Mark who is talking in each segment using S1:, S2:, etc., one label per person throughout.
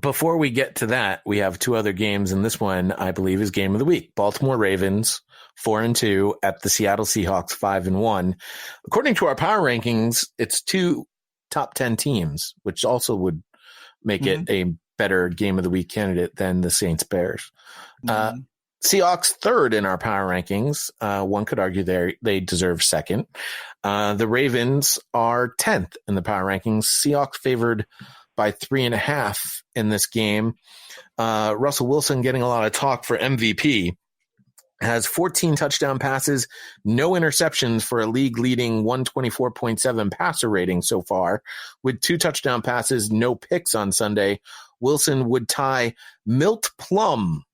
S1: Before we get to that, we have two other games, and this one, I believe, is game of the week. Baltimore Ravens, 4-2 at the Seattle Seahawks, 5-1. According to our power rankings, it's two top 10 teams, which also would make it a better game of the week candidate than the Saints Bears. Seahawks third in our power rankings. One could argue they deserve second. The Ravens are 10th in the power rankings. Seahawks favored by 3.5 in this game. Russell Wilson getting a lot of talk for MVP. Has 14 touchdown passes, no interceptions for a league-leading 124.7 passer rating so far. With 2 touchdown passes, no picks on Sunday, Wilson would tie Milt Plum,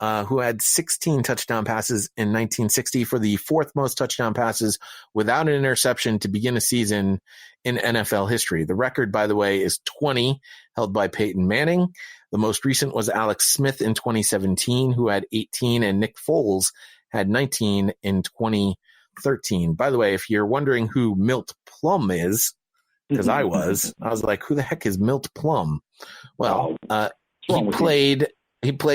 S1: who had 16 touchdown passes in 1960 for the fourth most touchdown passes without an interception to begin a season in NFL history. The record, by the way, is 20, held by Peyton Manning. The most recent was Alex Smith in 2017, who had 18, and Nick Foles had 19 in 2013. By the way, if you're wondering who Milt Plum is, because I was like, who the heck is Milt Plum? Well, he played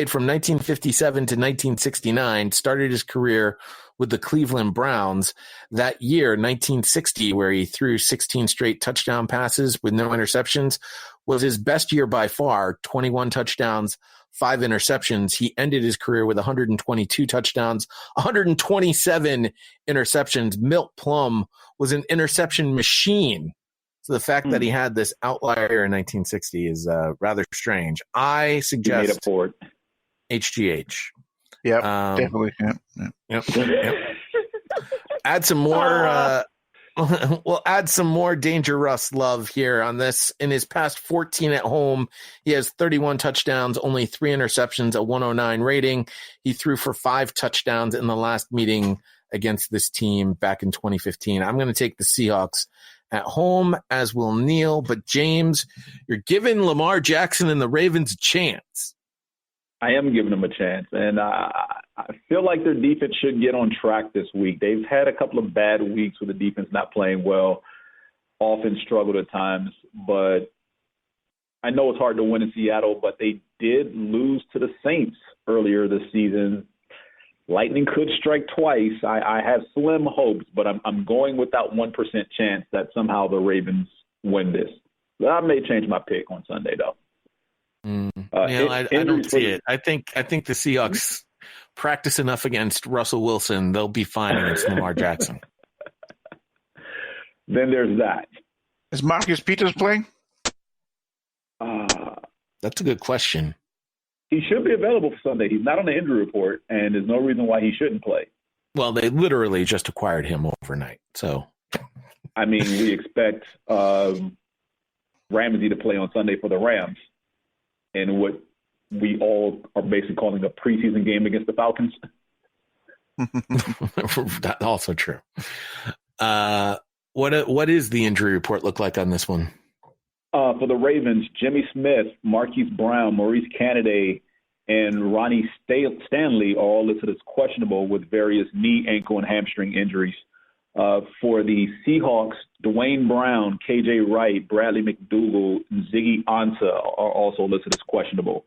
S1: from 1957 to 1969, started his career with the Cleveland Browns. That year, 1960, where he threw 16 straight touchdown passes with no interceptions, was his best year by far, 21 touchdowns, 5 interceptions. He ended his career with 122 touchdowns, 127 interceptions. Milt Plum was an interception machine. So the fact that he had this outlier in 1960 is rather strange. I suggest HGH.
S2: Yeah, definitely.
S1: Yep. Add some more. We'll add some more Danger Russ love here on this. In his past 14 at home, he has 31 touchdowns, only 3 interceptions, a 109 rating. He threw for 5 touchdowns in the last meeting against this team back in 2015. I'm going to take the Seahawks at home, as will Neil. But James, you're giving Lamar Jackson and the Ravens a chance.
S3: I am giving them a chance, and I feel like their defense should get on track this week. They've had a couple of bad weeks with the defense not playing well, offense struggled at times, but I know it's hard to win in Seattle, but they did lose to the Saints earlier this season. Lightning could strike twice. I have slim hopes, but I'm going with that 1% chance that somehow the Ravens win this. But I may change my pick on Sunday, though.
S1: I don't see it. I think the Seahawks practice enough against Russell Wilson; they'll be fine against Lamar Jackson.
S3: Then there's that.
S2: Is Marcus Peters playing?
S1: That's a good question.
S3: He should be available for Sunday. He's not on the injury report, and there's no reason why he shouldn't play.
S1: Well, they literally just acquired him overnight, so.
S3: I mean, we expect Ramsey to play on Sunday for the Rams. And what we all are basically calling a preseason game against the Falcons.
S1: That's also true. What is the injury report look like on this one?
S3: For the Ravens, Jimmy Smith, Marquise Brown, Maurice Canady, and Ronnie Stanley are all listed as questionable with various knee, ankle, and hamstring injuries. For the Seahawks, Dwayne Brown, KJ Wright, Bradley McDougall, and Ziggy Ansah are also listed as questionable.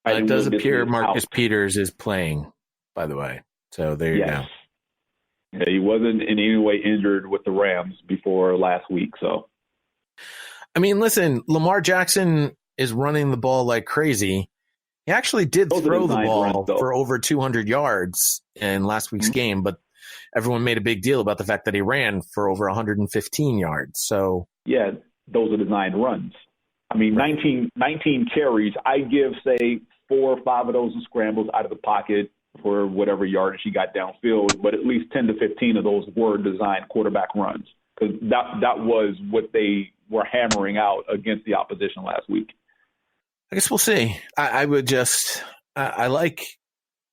S1: It does appear Marcus Peters is playing, by the way. So there you go.
S3: Yeah, he wasn't in any way injured with the Rams before last week. So,
S1: I mean, listen, Lamar Jackson is running the ball like crazy. He actually did throw the ball for over 200 yards in last week's game, but everyone made a big deal about the fact that he ran for over 115 yards. So
S3: yeah, those are designed runs. I mean, 19 carries. I give, say, 4 or 5 of those in scrambles out of the pocket for whatever yardage he got downfield, but at least 10 to 15 of those were designed quarterback runs, because that was what they were hammering out against the opposition last week.
S1: I guess we'll see. I would just I like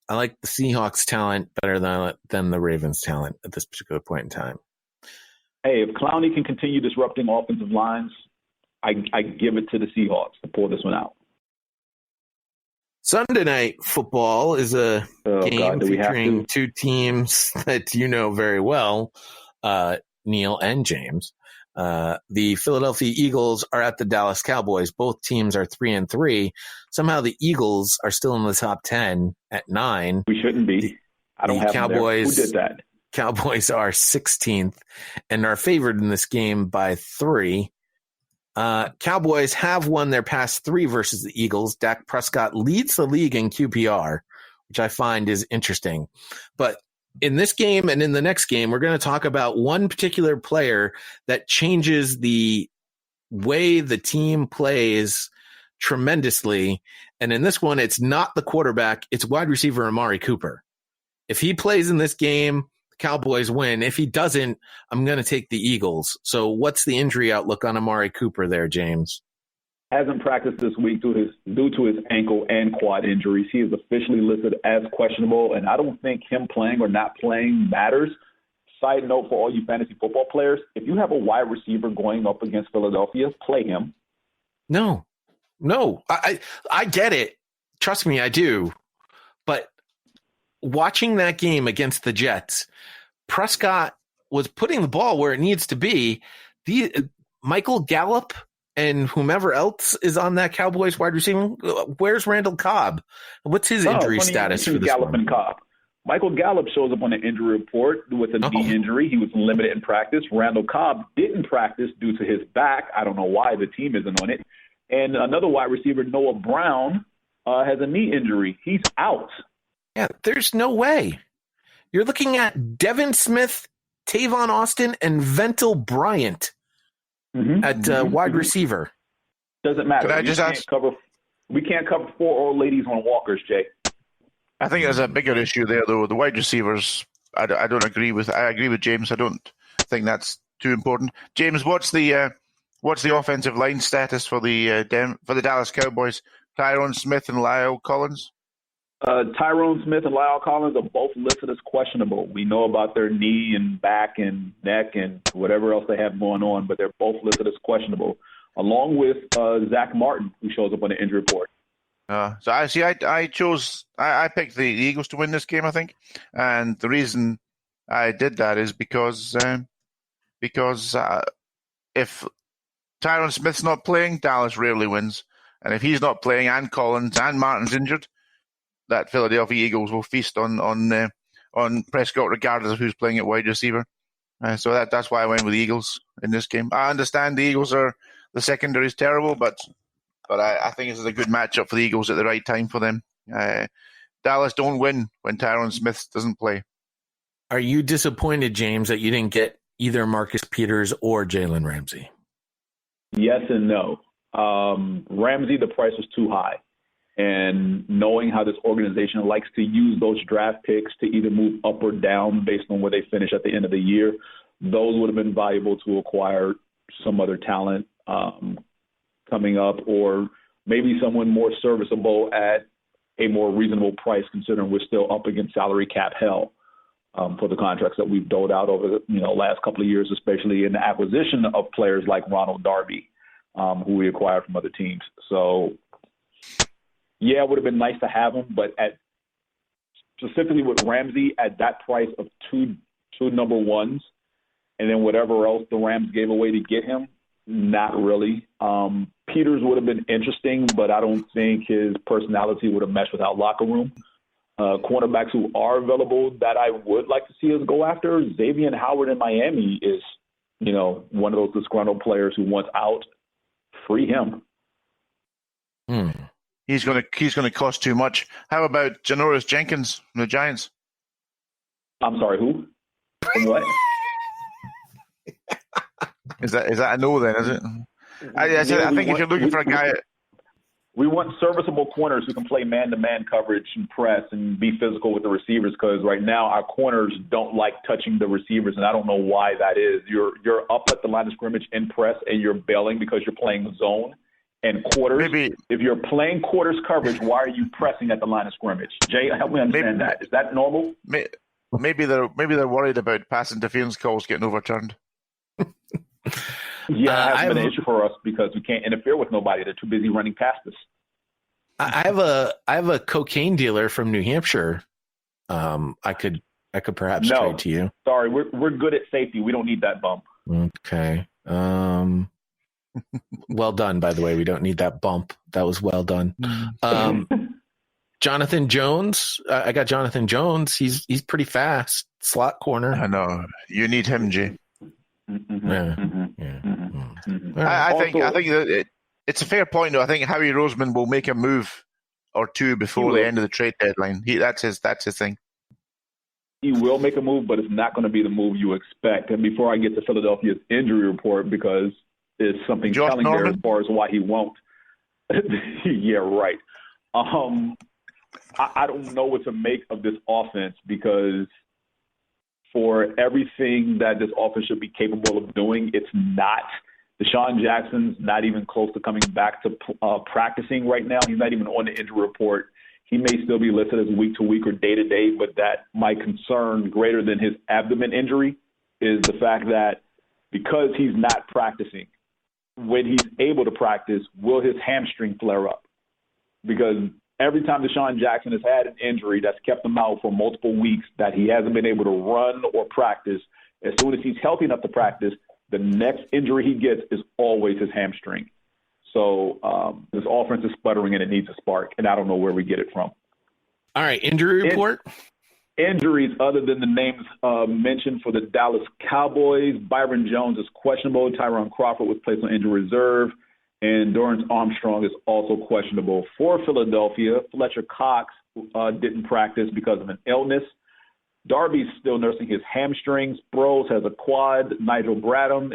S1: the Seahawks talent better than the Ravens talent at this particular point in time.
S3: Hey, if Clowney can continue disrupting offensive lines, I give it to the Seahawks to pull this one out.
S1: Sunday night football is a game featuring two teams that you know very well, Neil and James. The Philadelphia Eagles are at the Dallas Cowboys. Both teams are 3-3. Somehow the Eagles are still in the top 10 at 9.
S3: We shouldn't be. I don't have
S1: Cowboys,
S3: them there. Who did that?
S1: Cowboys are 16th and are favored in this game by 3. Cowboys have won their past 3 versus the Eagles. Dak Prescott leads the league in QPR, which I find is interesting. But in this game and in the next game, we're going to talk about one particular player that changes the way the team plays tremendously. And in this one, it's not the quarterback, it's wide receiver Amari Cooper. If he plays in this game, Cowboys win. If he doesn't, I'm going to take the Eagles. So what's the injury outlook on Amari Cooper there, James?
S3: Hasn't practiced this week due to his ankle and quad injuries. He is officially listed as questionable, and I don't think him playing or not playing matters. Side note for all you fantasy football players, if you have a wide receiver going up against Philadelphia, play him.
S1: No, I get it. Trust me, I do. But watching that game against the Jets, Prescott was putting the ball where it needs to be. Michael Gallup and whomever else is on that Cowboys wide receiver, where's Randall Cobb? What's his injury status for this
S3: Gallup
S1: one?
S3: and Cobb. Michael Gallup shows up on the injury report with a knee injury. He was limited in practice. Randall Cobb didn't practice due to his back. I don't know why the team isn't on it. And another wide receiver, Noah Brown, has a knee injury. He's out.
S1: Yeah, there's no way. You're looking at Devin Smith, Tavon Austin, and Ventil Bryant at wide receiver.
S3: Doesn't matter.
S4: Could I just ask?
S3: We can't cover 4 old ladies on walkers, Jay.
S4: I think there's a bigger issue there, though. The wide receivers, I don't agree with. I agree with James. I don't think that's too important. James, what's the offensive line status for the Dallas Cowboys? Tyrone Smith and Lyle Collins.
S3: Tyrone Smith and Lyle Collins are both listed as questionable. We know about their knee and back and neck and whatever else they have going on, but they're both listed as questionable, along with Zach Martin, who shows up on the injury report.
S4: So I picked the Eagles to win this game, I think, and the reason I did that is because if Tyrone Smith's not playing, Dallas rarely wins, and if he's not playing and Collins and Martin's injured, that Philadelphia Eagles will feast on Prescott regardless of who's playing at wide receiver. So that's why I went with the Eagles in this game. I understand the Eagles the secondary is terrible, but I think this is a good matchup for the Eagles at the right time for them. Dallas don't win when Tyrone Smith doesn't play.
S1: Are you disappointed, James, that you didn't get either Marcus Peters or Jalen RAMSey?
S3: Yes and no. RAMSey, the price was too high. And knowing how this organization likes to use those draft picks to either move up or down based on where they finish at the end of the year, those would have been valuable to acquire some other talent coming up, or maybe someone more serviceable at a more reasonable price, considering we're still up against salary cap hell for the contracts that we've doled out over the last couple of years, especially in the acquisition of players like Ronald Darby, who we acquired from other teams. So, yeah, it would have been nice to have him, but specifically with RAMSey at that price of two number ones, and then whatever else the Rams gave away to get him, not really. Peters would have been interesting, but I don't think his personality would have meshed with our locker room. Cornerbacks who are available that I would like to see us go after, Xavier Howard in Miami is, one of those disgruntled players who wants out. Free him.
S4: He's going to cost too much. How about Janoris Jenkins from the Giants?
S3: I'm sorry, who? From what?
S4: Is that a no then, is it? I think if you're looking for a guy...
S3: We want serviceable corners who can play man-to-man coverage and press and be physical with the receivers, because right now our corners don't like touching the receivers, and I don't know why that is. You're up at the line of scrimmage in press, and you're bailing because you're playing zone and quarters.
S4: Maybe,
S3: if you're playing quarters coverage, why are you pressing at the line of scrimmage? Jay, help me understand that. Is that normal?
S4: Maybe they're worried about pass interference calls getting overturned.
S3: Yeah, it has been an issue for us because we can't interfere with nobody. They're too busy running past us.
S1: I have a cocaine dealer from New Hampshire. I could perhaps trade to you.
S3: Sorry, we're good at safety. We don't need that bump.
S1: Okay. Well done, by the way. We don't need that bump. That was well done. Jonathan Jones. I got Jonathan Jones. He's pretty fast. Slot corner.
S4: I know. You need him, Jay. I think that it's a fair point, though. I think Howie Roseman will make a move or two before the end of the trade deadline. That's his thing.
S3: He will make a move, but it's not going to be the move you expect. And before I get to Philadelphia's injury report, because there's something telling there as far as why he won't. Yeah, right. I don't know what to make of this offense, because for everything that this offense should be capable of doing, it's not. Deshaun Jackson's not even close to coming back to practicing right now. He's not even on the injury report. He may still be listed as week to week or day to day, but that my concern greater than his abdomen injury is the fact that because he's not practicing, when he's able to practice, will his hamstring flare up? Because every time Deshaun Jackson has had an injury that's kept him out for multiple weeks, that he hasn't been able to run or practice, as soon as he's healthy enough to practice, the next injury he gets is always his hamstring. So this offense is sputtering and it needs a spark, and I don't know where we get it from.
S1: All right, injury report?
S3: Injuries other than the names mentioned for the Dallas Cowboys. Byron Jones is questionable. Tyron Crawford was placed on injury reserve. And Dorrance Armstrong is also questionable. For Philadelphia, Fletcher Cox didn't practice because of an illness. Darby's still nursing his hamstrings. Sproles has a quad. Nigel Bradham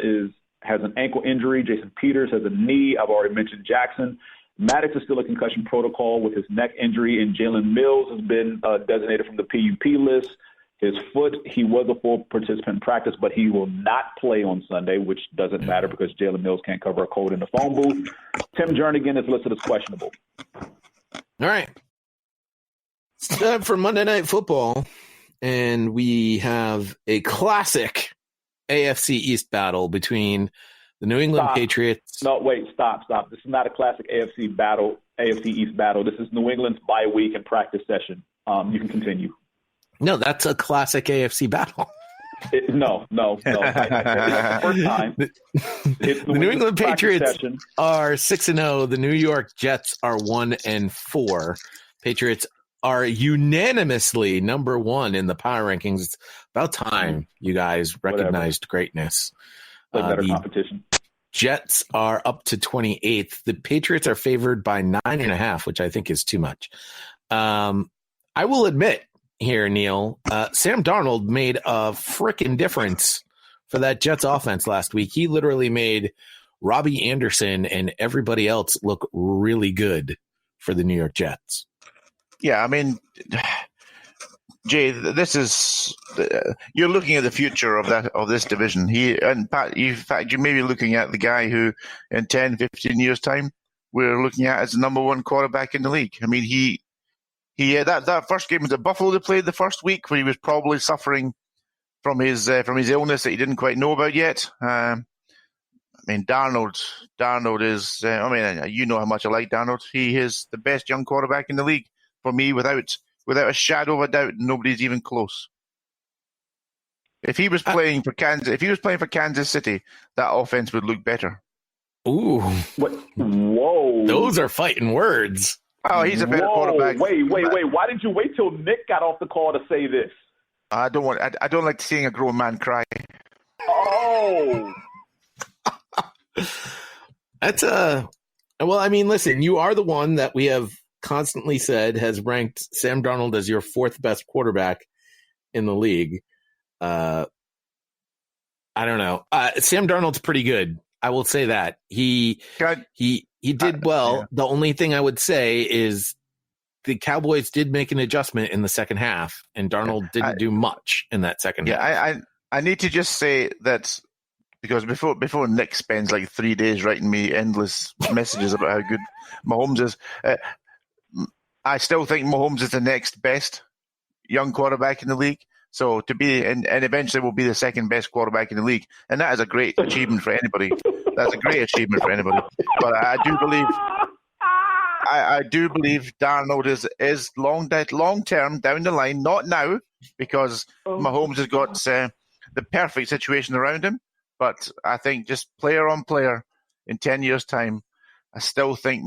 S3: has an ankle injury. Jason Peters has a knee. I've already mentioned Jackson. Maddox is still a concussion protocol with his neck injury, and Jalen Mills has been designated from the PUP list. His foot, he was a full participant in practice, but he will not play on Sunday, which doesn't matter because Jalen Mills can't cover a cold in the phone booth. Tim Jernigan is listed as questionable.
S1: All right. It's time for Monday Night Football, and we have a classic AFC East battle between the New England Patriots.
S3: No, wait, stop. This is not a classic AFC East battle. This is New England's bye week and practice session. You can continue.
S1: No, that's a classic AFC battle.
S3: No. It's the first time.
S1: The New England Patriots are 6-0. The New York Jets are 1-4. Patriots are unanimously number one in the power rankings. It's about time you guys recognized greatness.
S3: Better competition.
S1: Jets are up to 28th. The Patriots are favored by 9.5, which I think is too much. I will admit here, Neil, Sam Darnold made a freaking difference for that Jets offense last week. He literally made Robbie Anderson and everybody else look really good for the New York Jets.
S4: Yeah, I mean, Jay, this is you're looking at the future of this division. In fact, you may be looking at the guy who, in 10, 15 years' time, we're looking at as the number one quarterback in the league. I mean, he that first game was at Buffalo. They played the first week where he was probably suffering from his illness that he didn't quite know about yet. I mean, Darnold is. You know how much I like Darnold. He is the best young quarterback in the league for me, without a shadow of a doubt. Nobody's even close. If he was playing for Kansas City, that offense would look better.
S1: Ooh!
S3: What? Whoa!
S1: Those are fighting words.
S4: Oh, he's a better quarterback.
S3: Wait. Why did you wait till Nick got off the call to say this?
S4: I don't like seeing a grown man cry.
S3: Oh.
S1: Well, I mean, listen, you are the one that we have constantly said has ranked Sam Darnold as your fourth best quarterback in the league. I don't know. Sam Darnold's pretty good. I will say that he did well. Yeah. The only thing I would say is the Cowboys did make an adjustment in the second half, and Darnold didn't do much in that second half.
S4: Yeah, I need to just say that because before Nick spends like 3 days writing me endless messages about how good Mahomes is, I still think Mahomes is the next best young quarterback in the league. So to be, and eventually will be the second best quarterback in the league. And that is a great achievement for anybody. That's a great achievement for anybody. But I do believe Darnold is long term down the line, not now, because Mahomes has got the perfect situation around him. But I think just player on player in 10 years' time, I still think